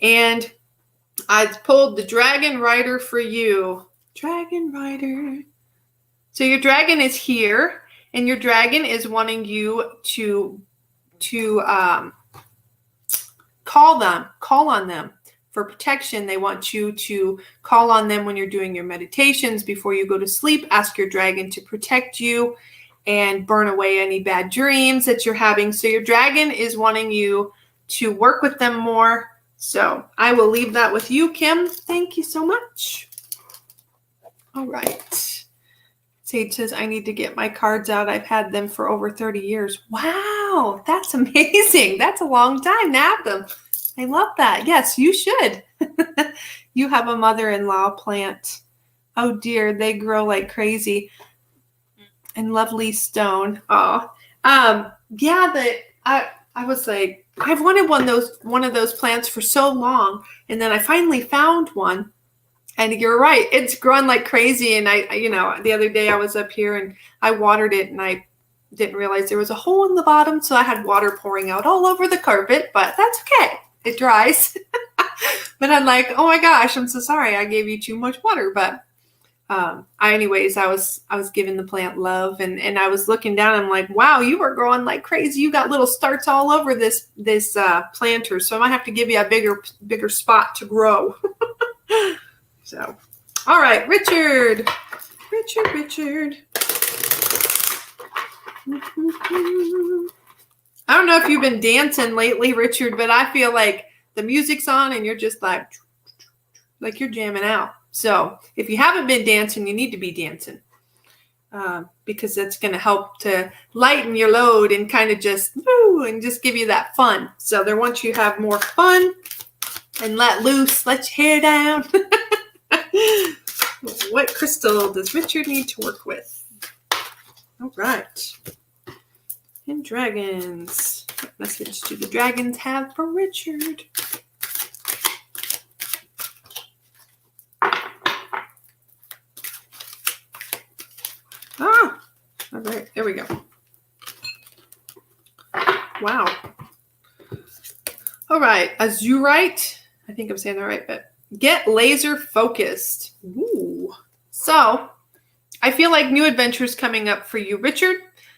And I pulled the Dragon Rider for you. Dragon Rider. So your dragon is here, and your dragon is wanting you to call on them for protection. They want you to call on them when you're doing your meditations before you go to sleep. Ask your dragon to protect you and burn away any bad dreams that you're having. So your dragon is wanting you to work with them more. So I will leave that with you, Kim. Thank you so much. All right. Sage says, I need to get my cards out. I've had them for over 30 years. Wow, that's amazing. That's a long time to have them. I love that. Yes, you should. You have a mother-in-law plant. Oh dear, they grow like crazy. And lovely stone. Oh, yeah. I was like, I've wanted one of those plants for so long, and then I finally found one. And you're right, it's growing like crazy. And the other day I was up here and I watered it, and I didn't realize there was a hole in the bottom, so I had water pouring out all over the carpet. But that's okay. It dries. But I'm like, oh my gosh, I'm so sorry. I gave you too much water. But I was giving the plant love, and I was looking down. I'm like, wow, you are growing like crazy. You got little starts all over this planter. So I might have to give you a bigger spot to grow. So, all right, Richard. I don't know if you've been dancing lately, Richard, but I feel like the music's on and you're just like you're jamming out. So if you haven't been dancing, you need to be dancing, because that's going to help to lighten your load and kind of just give you that fun. So they want you to have more fun and let loose, let your hair down. What crystal does Richard need to work with? All right. And dragons. What message do the dragons have for Richard? All right. There we go. Wow. All right. Azurite. I think I'm saying that right, but get laser focused. Ooh. So I feel like new adventures coming up for you, Richard.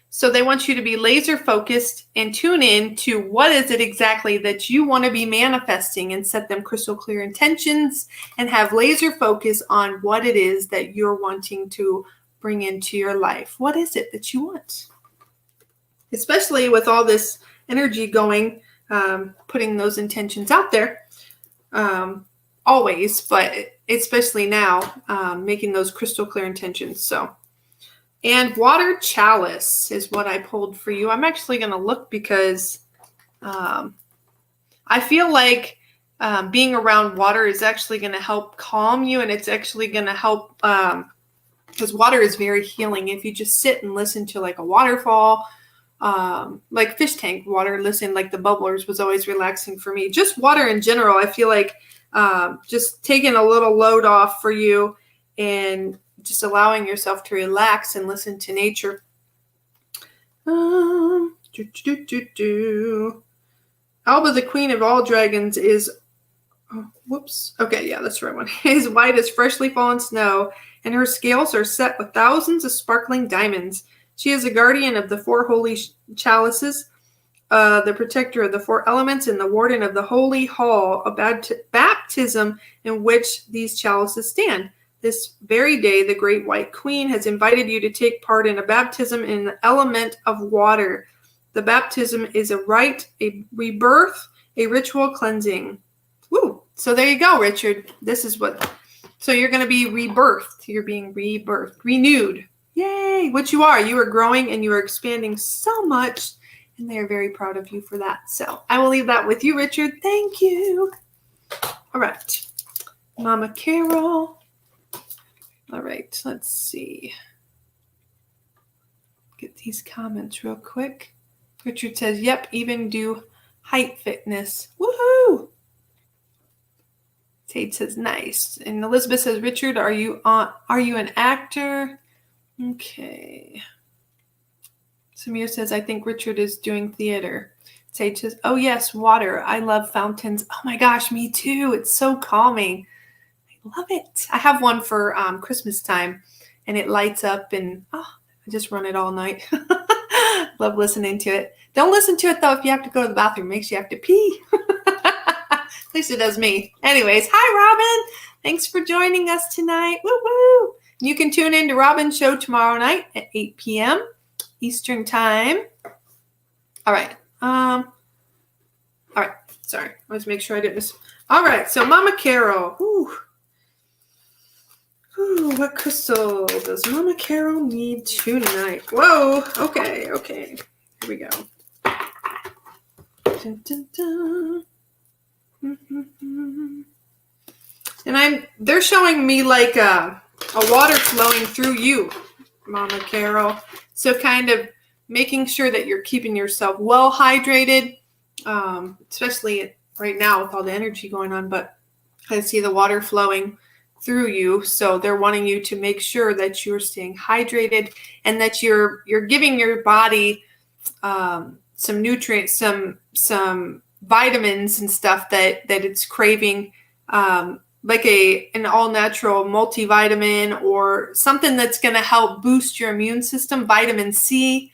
So they want you to be laser focused and tune in to what is it exactly that you want to be manifesting, and set them crystal clear intentions and have laser focus on what it is that you're wanting to bring into your life. What is it that you want? Especially with all this energy going, putting those intentions out there. Always, but especially now, making those crystal clear intentions. So, and water chalice is what I pulled for you. I'm actually going to look because I feel like being around water is actually going to help calm you, and it's actually going to help because water is very healing. If you just sit and listen to like a waterfall, like fish tank water, listen, like the bubblers was always relaxing for me. Just water in general, I feel like just taking a little load off for you and just allowing yourself to relax and listen to nature. Alba, the queen of all dragons, is that's the right one. Is white as freshly fallen snow, and her scales are set with thousands of sparkling diamonds. She is a guardian of the four holy chalices, the protector of the four elements, and the warden of the holy hall of baptism in which these chalices stand. This very day, the great white queen has invited you to take part in a baptism in the element of water. The baptism is a rite, a rebirth, a ritual cleansing. Woo! So there you go, Richard. So you're going to be rebirthed. You're being rebirthed, renewed. Yay! Which you are. You are growing and you are expanding so much, and they are very proud of you for that. So I will leave that with you, Richard. Thank you. All right. Mama Carol. All right. Let's see. get these comments real quick. Richard says, yep, even do height fitness. Woohoo! Sage says, nice. And Elizabeth says, Richard, are you an actor? Okay. Samir says, I think Richard is doing theater. Sage says, oh yes, water. I love fountains. Oh my gosh, me too. It's so calming. I love it. I have one for Christmas time, and it lights up, and I just run it all night. Love listening to it. Don't listen to it though if you have to go to the bathroom. It makes you have to pee. At least it does me. Anyways, hi Robin. Thanks for joining us tonight. Woo woo. You can tune in to Robin's show tomorrow night at 8 p.m. Eastern time. All right. All right. Sorry. Let's make sure I didn't miss. All right. So Mama Carol. Ooh, what crystal does Mama Carol need tonight? Whoa. Okay. Here we go. Dun, dun, dun. And they're showing me like a water flowing through you, Mama Carol. So kind of making sure that you're keeping yourself well hydrated, especially right now with all the energy going on. But I see the water flowing through you, so they're wanting you to make sure that you're staying hydrated and that you're giving your body some nutrients, some vitamins and stuff that it's craving, like an all-natural multivitamin or something that's going to help boost your immune system. Vitamin C,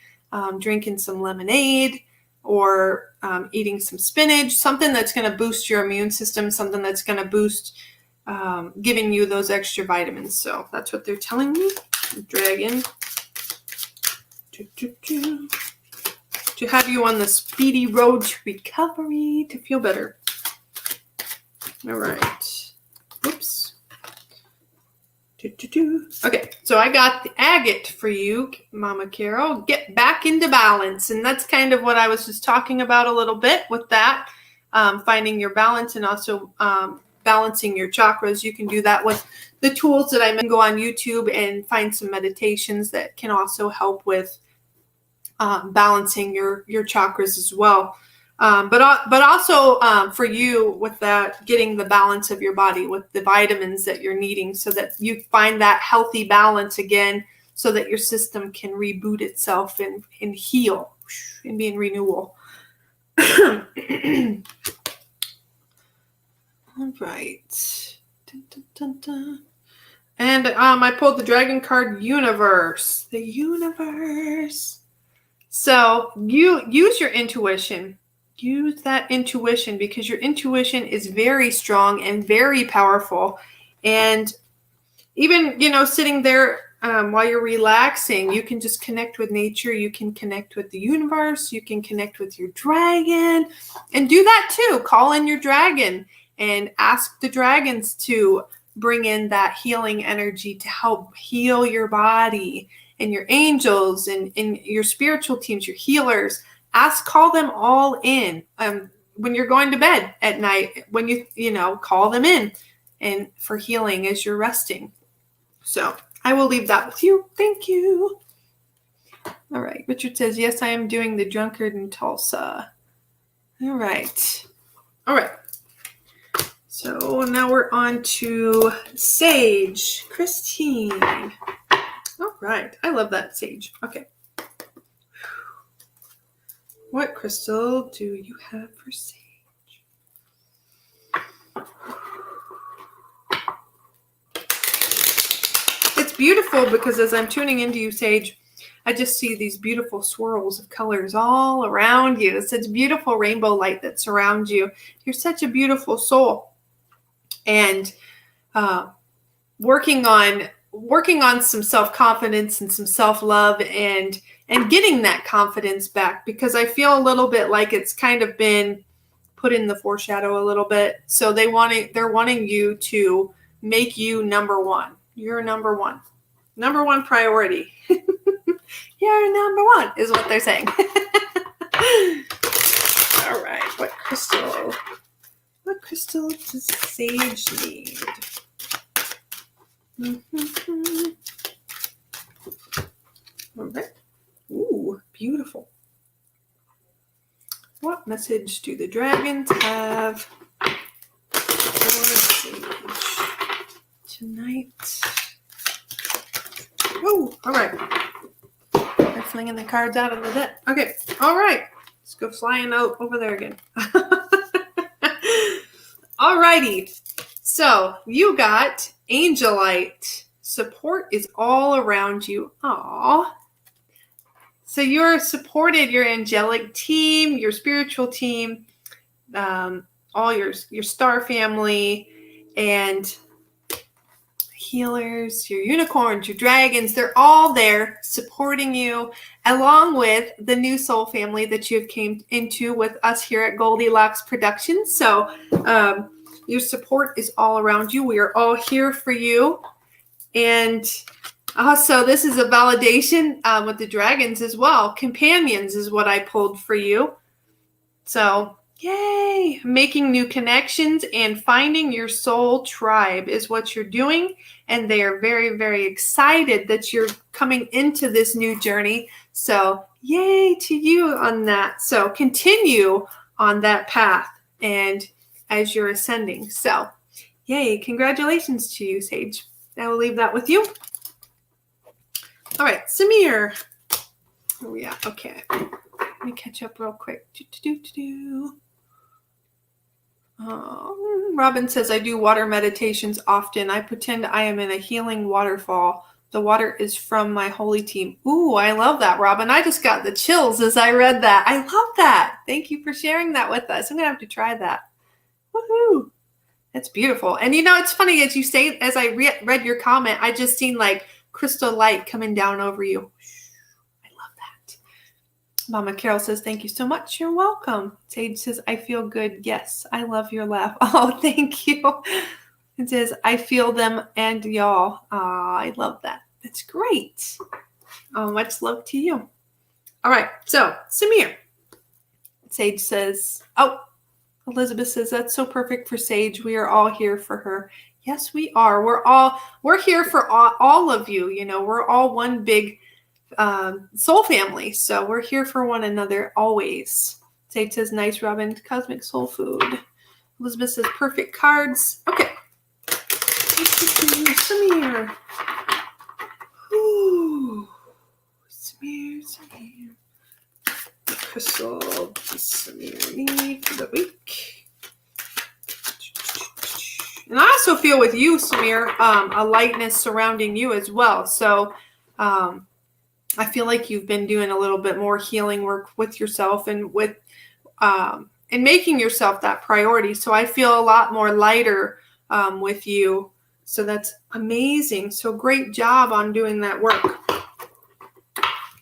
drinking some lemonade, or eating some spinach, something that's going to boost your immune system, something that's going to boost giving you those extra vitamins. So that's what they're telling me. Dragon. To have you on the speedy road to recovery, to feel better. All right. Oops. Okay, so I got the agate for you, Mama Carol. Get back into balance. And that's kind of what I was just talking about a little bit with that. Finding your balance and also balancing your chakras. You can do that with the tools that I mentioned. Go on YouTube and find some meditations that can also help with balancing your chakras as well. But also for you with that, getting the balance of your body with the vitamins that you're needing so that you find that healthy balance again so that your system can reboot itself and heal and be in renewal. All right. Dun, dun, dun, dun. And I pulled the Dragon card, Universe. The Universe. So you use your intuition. Use that intuition because your intuition is very strong and very powerful. And even, sitting there while you're relaxing, you can just connect with nature. You can connect with the universe. You can connect with your dragon and do that too. Call in your dragon and ask the dragons to bring in that healing energy to help heal your body. And your angels and your spiritual teams, your healers, call them all in when you're going to bed at night, when you call them in and for healing as you're resting. So I will leave that with you. Thank you. All right. Richard says, yes, I am doing the drunkard in Tulsa. All right. So now we're on to Sage. Christine. All right. I love that sage. Okay. What crystal do you have for sage? It's beautiful because as I'm tuning into you, Sage, I just see these beautiful swirls of colors all around you. It's such beautiful rainbow light that surrounds you. You're such a beautiful soul. And working on some self-confidence and some self-love and getting that confidence back, because I feel a little bit like it's kind of been put in the foreshadow a little bit. So they're wanting you to make you number one. You're number one priority. You're number one is what they're saying. All right. What crystal does Sage need? All right. message do the dragons have for Sage tonight? Oh, all right. They're flinging the cards out of the deck. Okay, all right. Let's go flying out over there again. All righty. So you got Angelite. Support is all around you. Aww. So you're supported, your angelic team, your spiritual team, all your star family, and healers, your unicorns, your dragons, they're all there supporting you, along with the new soul family that you've came into with us here at Goldylocks Productions. So your support is all around you. We are all here for you. And also, this is a validation with the dragons as well. Companions is what I pulled for you. So, yay! Making new connections and finding your soul tribe is what you're doing. And they are very, very excited that you're coming into this new journey. So, yay to you on that. So, continue on that path and as you're ascending. So, yay. Congratulations to you, Sage. I will leave that with you. All right, Samir. Oh, yeah, okay. Let me catch up real quick. Robin says, I do water meditations often. I pretend I am in a healing waterfall. The water is from my holy team. Ooh, I love that, Robin. I just got the chills as I read that. I love that. Thank you for sharing that with us. I'm going to have to try that. Woohoo. That's beautiful. And you know, it's funny as you say, as I read your comment, I just seen like crystal light coming down over you. I love that. Mama Carol says, thank you so much. You're welcome. Sage says, I feel good. Yes, I love your laugh. Oh, thank you. It says, I feel them and y'all. I love that. That's great. Much love to you. All right. So, Samir. Sage says, Elizabeth says, that's so perfect for Sage. We are all here for her. Yes, we are. We're here for all of you. You know, we're all one big soul family. So we're here for one another always. Sage says, nice, Robin. Cosmic soul food. Elizabeth says, perfect cards. Okay. Samir. Ooh. Samir. Crystal Samir need for the week. And I also feel with you, Samir, a lightness surrounding you as well. So I feel like you've been doing a little bit more healing work with yourself and with and making yourself that priority. So I feel a lot more lighter with you. So that's amazing. So great job on doing that work.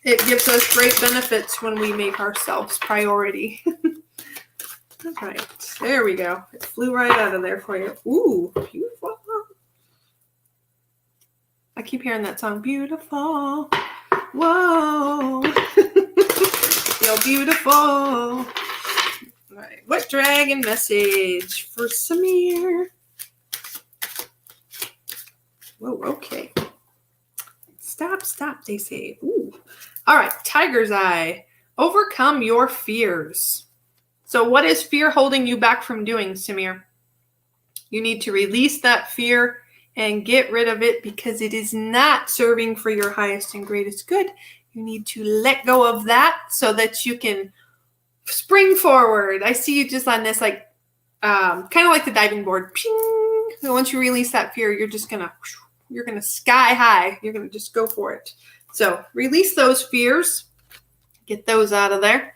It gives us great benefits when we make ourselves priority. All right, there we go. It flew right out of there for you. Ooh, beautiful. I keep hearing that song, beautiful. Whoa. Feel beautiful. All right, what dragon message for Samir? Whoa, okay. Stop, they say. Ooh. All right, Tiger's Eye. Overcome your fears. So what is fear holding you back from doing, Samir? You need to release that fear and get rid of it because it is not serving for your highest and greatest good. You need to let go of that so that you can spring forward. I see you just on this like, kind of like the diving board. Ping! So once you release that fear, you're going to sky high. You're going to just go for it. So release those fears. Get those out of there.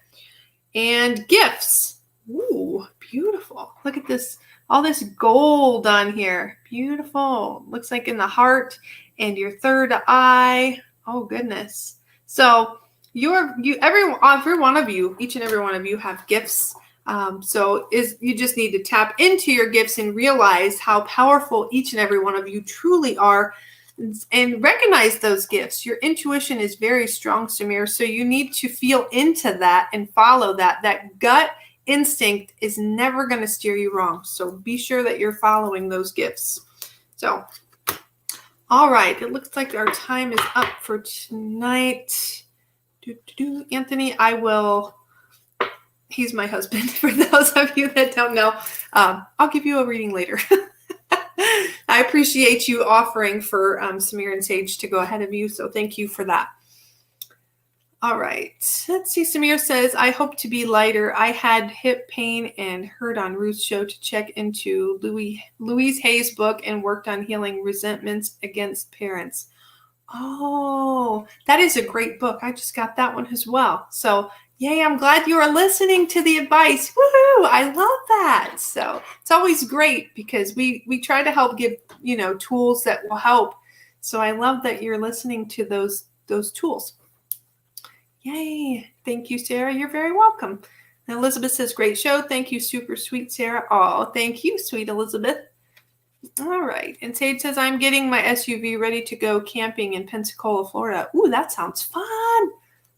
And gifts. Ooh, beautiful. Look at this. All this gold on here. Beautiful. Looks like in the heart and your third eye. Oh, goodness. So every one of you, each and every one of you have gifts. You just need to tap into your gifts and realize how powerful each and every one of you truly are and recognize those gifts. Your intuition is very strong, Samir, so you need to feel into that and follow that. That gut instinct is never going to steer you wrong, so be sure that you're following those gifts. So, all right, it looks like our time is up for tonight. Anthony, I will He's my husband, for those of you that don't know. I'll give you a reading later. I appreciate you offering for Samir and Sage to go ahead of you, so thank you for that. All right. Let's see. Samir says, I hope to be lighter. I had hip pain and heard on Ruth's show to check into Louise Hay's book and worked on healing resentments against parents. Oh, that is a great book. I just got that one as well. So, yay, I'm glad you are listening to the advice. Woohoo! I love that. So, it's always great because we try to help give, tools that will help. So, I love that you're listening to those tools. Yay. Thank you, Sarah. You're very welcome. And Elizabeth says, great show. Thank you. Super sweet, Sarah. Oh, thank you, sweet Elizabeth. All right. And Sage says, I'm getting my SUV ready to go camping in Pensacola, Florida. Ooh, that sounds fun.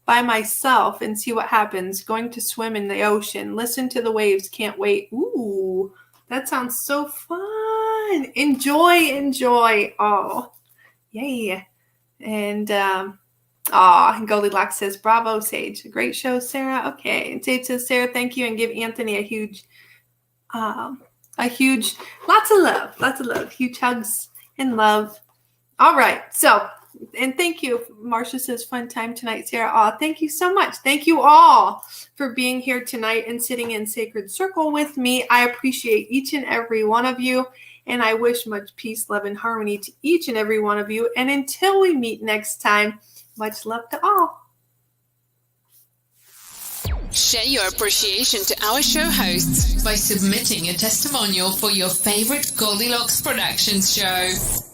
By myself and see what happens. Going to swim in the ocean. Listen to the waves. Can't wait. Ooh, that sounds so fun. Enjoy. Oh, yay. And, and Goldylocks says, bravo, Sage. Great show, Sarah. Okay. And Sage says, Sarah, thank you. And give Anthony a huge, lots of love, huge hugs and love. All right. So, and thank you. Marcia says, fun time tonight, Sarah. Oh, thank you so much. Thank you all for being here tonight and sitting in Sacred Circle with me. I appreciate each and every one of you. And I wish much peace, love, and harmony to each and every one of you. And until we meet next time, much love to all. Share your appreciation to our show hosts by submitting a testimonial for your favorite Goldylocks Productions show.